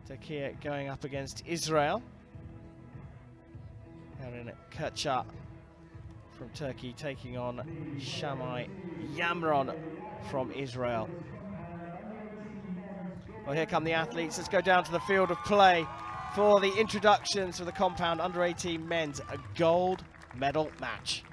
Turkey going up against Israel. Eren Kirca from Turkey taking on Shamai Jamrom from Israel. Well, here come the athletes. Let's go down to the field of play for the introductions for the compound under-18 men's gold medal match.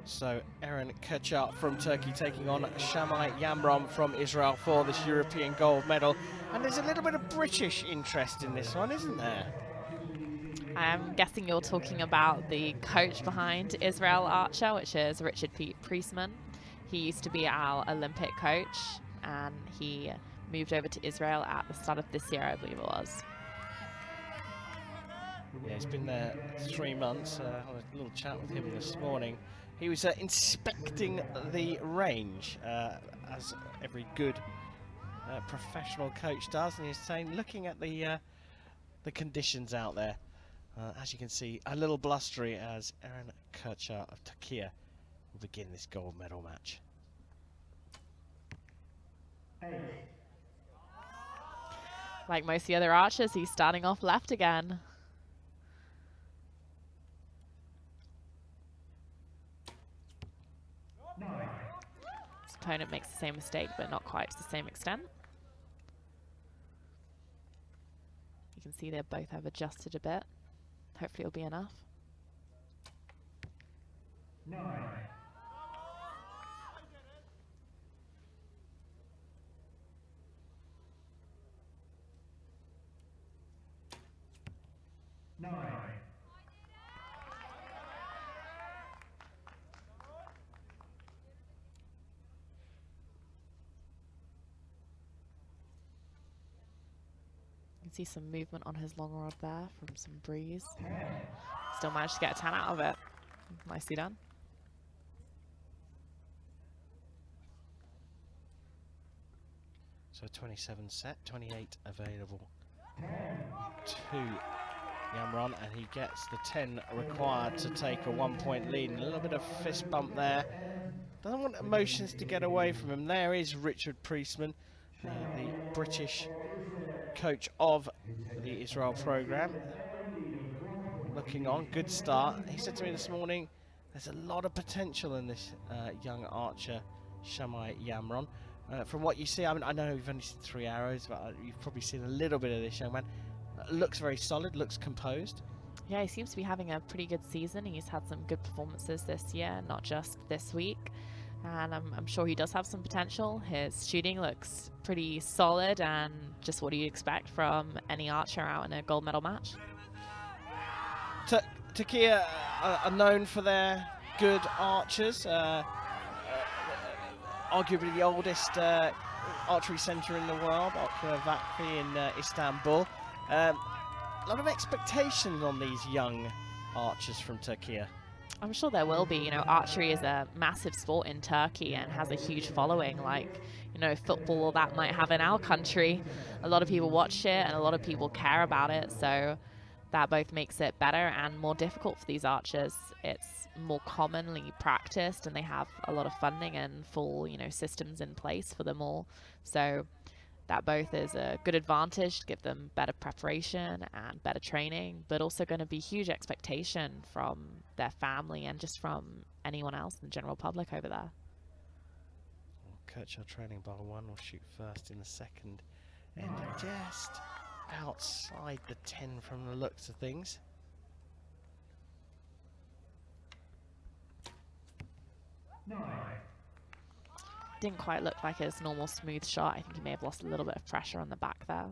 So Eren Kirca from Turkey taking on Shamai Jamrom from Israel for this European gold medal. And there's a little bit of British interest in this one, isn't there? I'm guessing you're talking about the coach behind Israel Archer, which is Richard Priestman. He used to be our Olympic coach, and he moved over to Israel at the start of this year, I believe it was. Yeah, he's been there 3 months. I had a little chat with him this morning. He was inspecting the range, as every good professional coach does, and he's saying, looking at the conditions out there. As you can see, a little blustery as Eren Kirca of Turkey will begin this gold medal match. Like most of the other archers, he's starting off left again. His opponent makes the same mistake, but not quite to the same extent. You can see they both have adjusted a bit. Hopefully it'll be enough. 9. 9. You can see some movement on his long rod there from some breeze. Still managed to get a 10 out of it. Nicely done. So 27 set, 28 available to Jamrom, and he gets the 10 required to take a 1-point lead. And a little bit of fist bump there. Doesn't want emotions to get away from him. There is Richard Priestman, the British coach of the Israel program. Looking on, good start. He said to me this morning, there's a lot of potential in this young archer, Shamai Jamrom. From what you see, I mean, I know you've only seen 3 arrows, but you've probably seen a little bit of this young man. Looks very solid, looks composed. Yeah, he seems to be having a pretty good season. He's had some good performances this year, not just this week. And I'm sure he does have some potential. His shooting looks pretty solid and just what you'd expect from any archer out in a gold medal match. Turkey are known for their good archers. Arguably the oldest archery centre in the world, Archery in Istanbul. A lot of expectations on these young archers from Turkey. I'm sure there will be. You know, archery is a massive sport in Turkey and has a huge following, like, you know, football that might have in our country. A lot of people watch it and a lot of people care about it, so that both makes it better and more difficult for these archers. It's more commonly practiced and they have a lot of funding and full, you know, systems in place for them all. So that both is a good advantage to give them better preparation and better training, but also going to be huge expectation from their family and just from anyone else in the general public over there. Kirca trailing by 1 will shoot first in the second, and just outside the 10 from the looks of things. Didn't quite look like his normal smooth shot. I think he may have lost a little bit of pressure on the back there.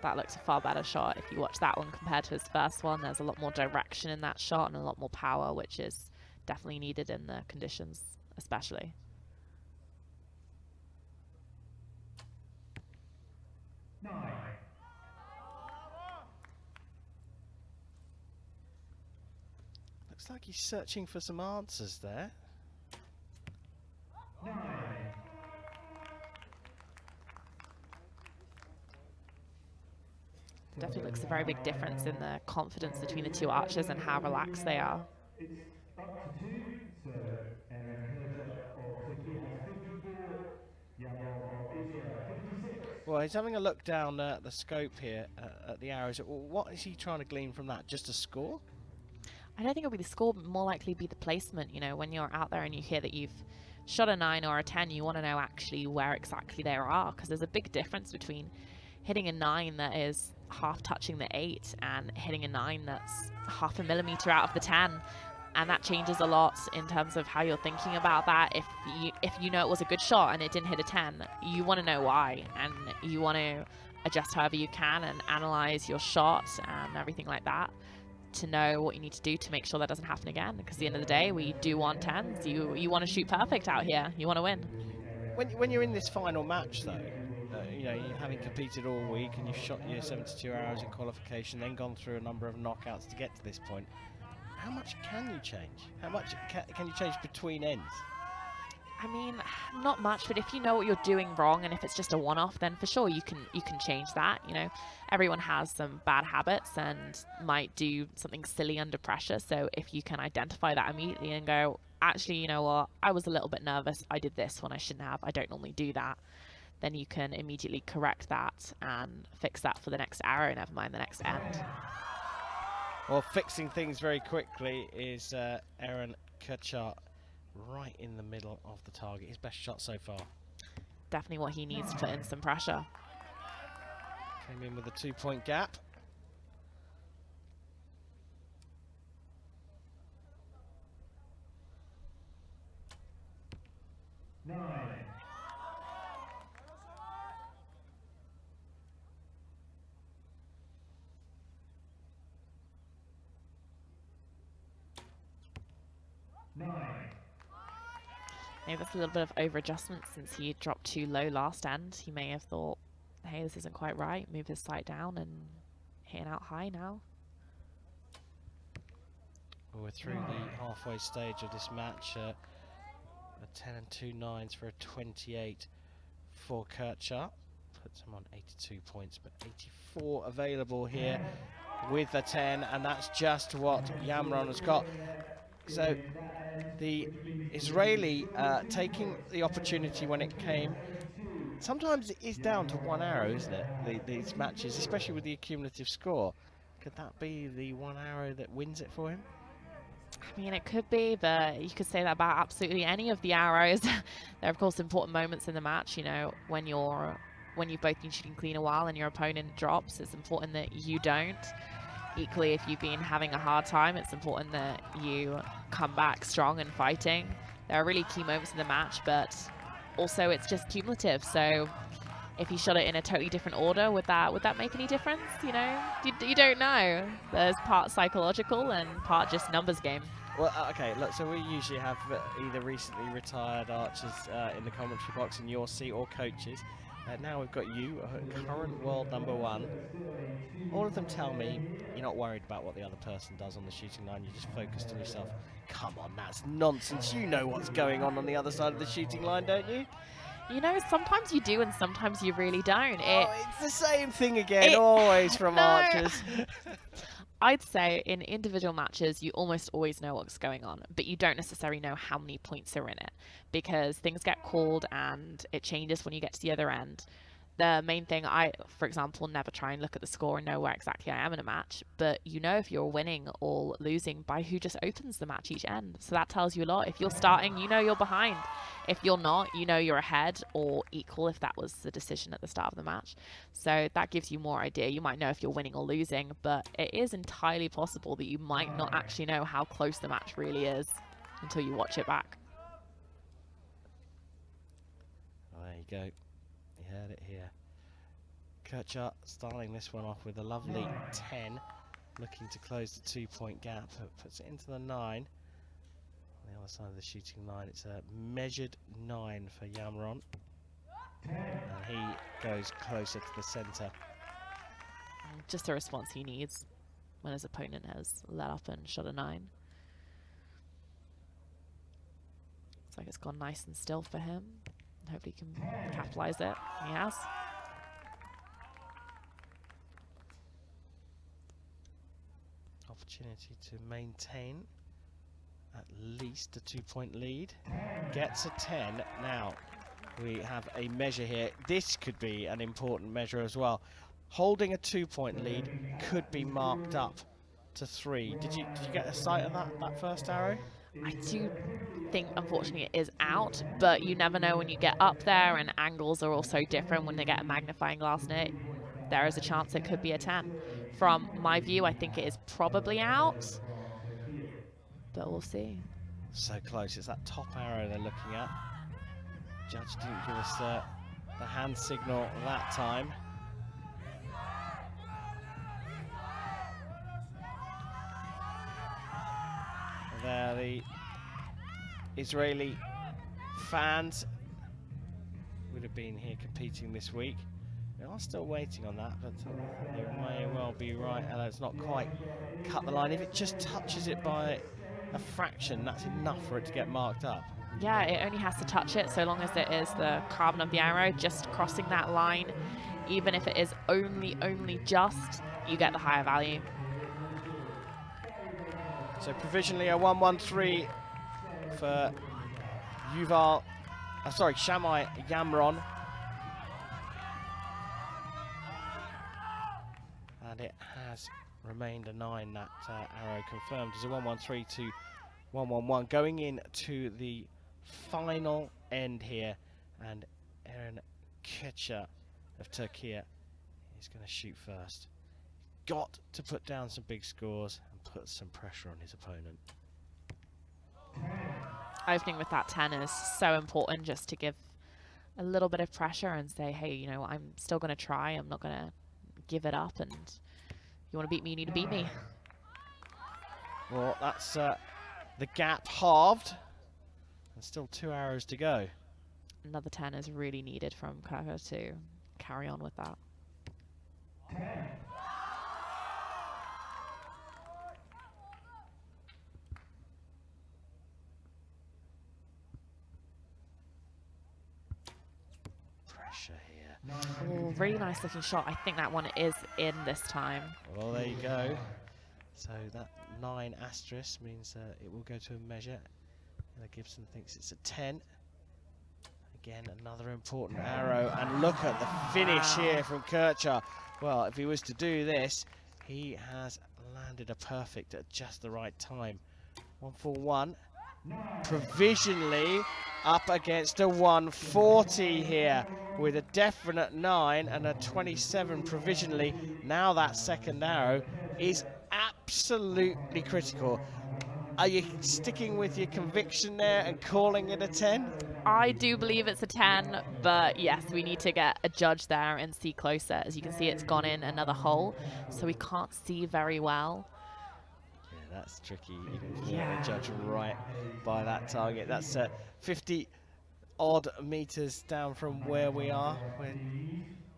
that looks a far better shot. If you watch that one compared to his first one, there's a lot more direction in that shot and a lot more power, which is definitely needed in the conditions, especially. Looks like he's searching for some answers there. Definitely looks a very big difference in the confidence between the two archers and how relaxed they are. Well, he's having a look down at the scope here at the arrows. What is he trying to glean from that? Just a score? I don't think it'll be the score, but more likely be the placement. You know, when you're out there and you hear that you've shot a 9 or a 10, you want to know actually where exactly they are, because there's a big difference between hitting a 9 that is half touching the 8 and hitting a 9 that's half a millimeter out of the 10. And that changes a lot in terms of how you're thinking about that. If you know it was a good shot and it didn't hit a 10, you want to know why, and you want to adjust however you can and analyze your shot and everything like that to know what you need to do to make sure that doesn't happen again. Because at the end of the day, we do want 10s. You want to shoot perfect out here. You want to win. When you're in this final match, though, you know, you having competed all week and you've shot your 72 arrows in qualification, then gone through a number of knockouts to get to this point. How much can you change? How much can you change between ends? I mean, not much, but if you know what you're doing wrong and if it's just a one-off, then for sure you can change that. You know, everyone has some bad habits and might do something silly under pressure. So if you can identify that immediately and go, actually, you know what, I was a little bit nervous. I did this when I shouldn't have. I don't normally do that. Then you can immediately correct that and fix that for the next arrow, never mind the next end. Well, fixing things very quickly is Eren Kirca, right in the middle of the target. His best shot so far. Definitely what he needs to put in some pressure. Came in with a 2-point gap. Maybe that's a little bit of over-adjustment since he dropped too low last end. He may have thought, hey, this isn't quite right. Move his sight down and hitting out high now. We're through the halfway stage of this match. A 10 and 2 9s for a 28 for Kirca. Puts him on 82 points, but 84 available here with a 10, and that's just what Jamrom has got. So the Israeli taking the opportunity when it came. Sometimes it is down to one arrow, isn't it? These matches, especially with the accumulative score. Could that be the one arrow that wins it for him? I mean, it could be, but you could say that about absolutely any of the arrows. There are, of course, important moments in the match. You know, when you've both been shooting clean a while and your opponent drops, it's important that you don't. Equally, if you've been having a hard time, it's important that you come back strong and fighting. There are really key moments in the match, but also it's just cumulative. So if you shot it in a totally different order, would that make any difference? You know, you don't know. There's part psychological and part just numbers game. Well, okay, look, so we usually have either recently retired archers in the commentary box in your seat or coaches. Now we've got you, current world #1. All of them tell me you're not worried about what the other person does on the shooting line, you're just focused on yourself. Come on, that's nonsense. You know what's going on the other side of the shooting line, don't you? You know, sometimes you do and sometimes you really don't. It's the same thing again, always from archers. I'd say in individual matches, you almost always know what's going on, but you don't necessarily know how many points are in it because things get called and it changes when you get to the other end. The main thing, for example, never try and look at the score and know where exactly I am in a match, but you know if you're winning or losing by who just opens the match each end. So that tells you a lot. If you're starting, you know you're behind. If you're not, you know you're ahead or equal if that was the decision at the start of the match. So that gives you more idea. You might know if you're winning or losing, but it is entirely possible that you might not actually know how close the match really is until you watch it back. Well, there you go. You heard it here. Kirca starting this one off with a lovely 10, looking to close the 2-point gap. Puts it into the 9. On the other side of the shooting line, it's a measured 9 for Jamrom. And he goes closer to the centre. Just the response he needs when his opponent has let up and shot a 9. Looks like it's gone nice and still for him. Hopefully he can capitalize it. He has. Opportunity to maintain at least a 2-point lead. Gets a 10. Now we have a measure here. This could be an important measure as well. Holding a 2-point lead could be marked up to 3. Did you get a sight of that first arrow? I do think, unfortunately, it is out, but you never know when you get up there, and angles are also different when they get a magnifying glass in it. There is a chance it could be a 10. From my view, I think it is probably out, but we'll see. So close. It's that top arrow they're looking at. Judge didn't give us the hand signal that time. There, the Israeli fans would have been here competing this week. We are still waiting on that, but you may well be right. And it's not quite cut the line. If it just touches it by a fraction, that's enough for it to get marked up. Yeah, it only has to touch it so long as it is the carbon of the arrow just crossing that line. Even if it is only just, you get the higher value. So provisionally a 1-1-3 for Shamai Jamrom. And it has remained a 9, that arrow confirmed as a 1-1-3 to 1-1-1. Going into the final end here, and Eren Kirca of Turkey is going to shoot first. Got to put down some big scores and put some pressure on his opponent. Opening with that 10 is so important, just to give a little bit of pressure and say, hey, you know, I'm still going to try. I'm not going to give it up, and you want to beat me, you need to beat me. Well, that's the gap halved, and still 2 arrows to go. Another 10 is really needed from Kirca to carry on with that. Here. Oh, really nice looking shot. I think that one is in this time. Well, there you go. So that 9 asterisk means it will go to a measure. Gibson thinks it's a 10. Again, another important arrow. And look at the finish here from Kirca. Well, if he was to do this, he has landed a perfect at just the right time. 1-4-1. Provisionally up against a 140 here, with a definite 9 and a 27 provisionally. Now that second arrow is absolutely critical. Are you sticking with your conviction there and calling it a 10? I do believe it's a 10, but yes, we need to get a judge there and see closer. As you can see, it's gone in another hole, so we can't see very well. Yeah, that's tricky. You can get a judge right by that target. That's 50 odd meters down from where we are. We're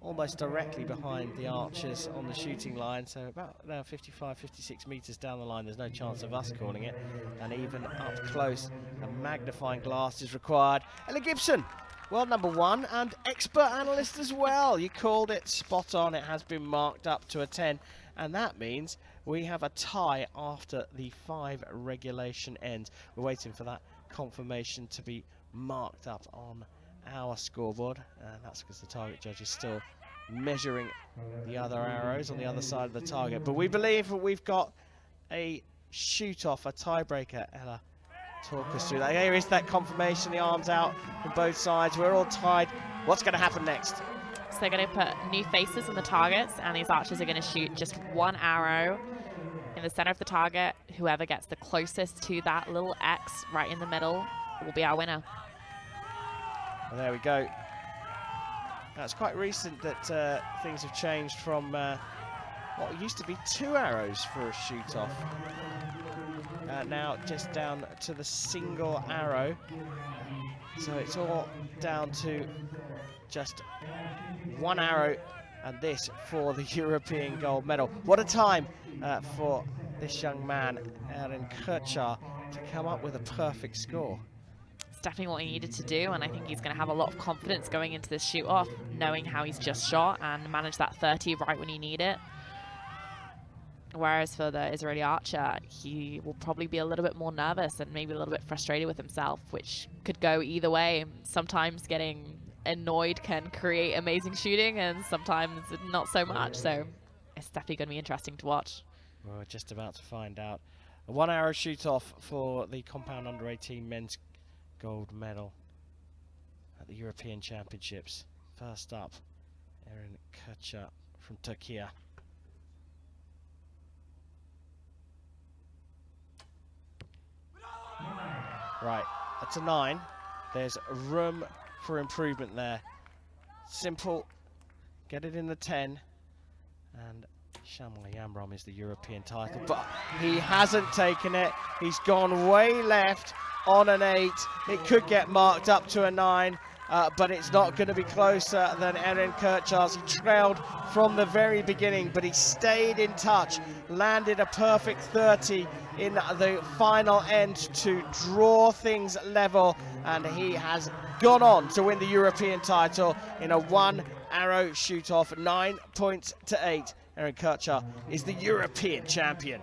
almost directly behind the archers on the shooting line, so about 55, 56 meters down the line. There's no chance of us calling it, and even up close, a magnifying glass is required. Ella Gibson, world #1 and expert analyst as well. You called it spot on. It has been marked up to a 10, and that means we have a tie after the 5 regulation ends. We're waiting for that confirmation to be marked up on our scoreboard, and that's because the target judge is still measuring the other arrows on the other side of the target. But we believe that we've got a shoot-off, a tiebreaker. Ella, talk us through that. Here is that confirmation, the arms out from both sides. We're all tied. What's going to happen next? So they're going to put new faces on the targets, and these archers are going to shoot just 1 arrow in the center of the target. Whoever gets the closest to that little X right in the middle will be our winner. Well, there we go. Now, it's quite recent that things have changed from what used to be 2 arrows for a shoot-off. Now just down to the single arrow. So it's all down to just 1 arrow, and this for the European gold medal. What a time for this young man, Eren Kirca, to come up with a perfect score. It's definitely what he needed to do, and I think he's going to have a lot of confidence going into this shoot-off, knowing how he's just shot and managed that 30 right when you need it. Whereas for the Israeli archer, he will probably be a little bit more nervous and maybe a little bit frustrated with himself, which could go either way. Sometimes getting annoyed can create amazing shooting, and sometimes not so much. So it's definitely going to be interesting to watch. We're just about to find out. A 1 arrow shoot-off for the compound under 18 men's gold medal at the European Championships. First up, Eren Kirca from Turkey. Right, that's a 9. There's room for improvement there. Simple, get it in the 10. And Shamai Jamrom is the European title, but he hasn't taken it. He's gone way left on an 8. It could get marked up to a 9, but it's not going to be closer than Eren Kirca's. He trailed from the very beginning, but he stayed in touch, landed a perfect 30 in the final end to draw things level, and he has gone on to win the European title in a 1 arrow shoot-off, 9 points to 8. Eren Kirca is the European champion.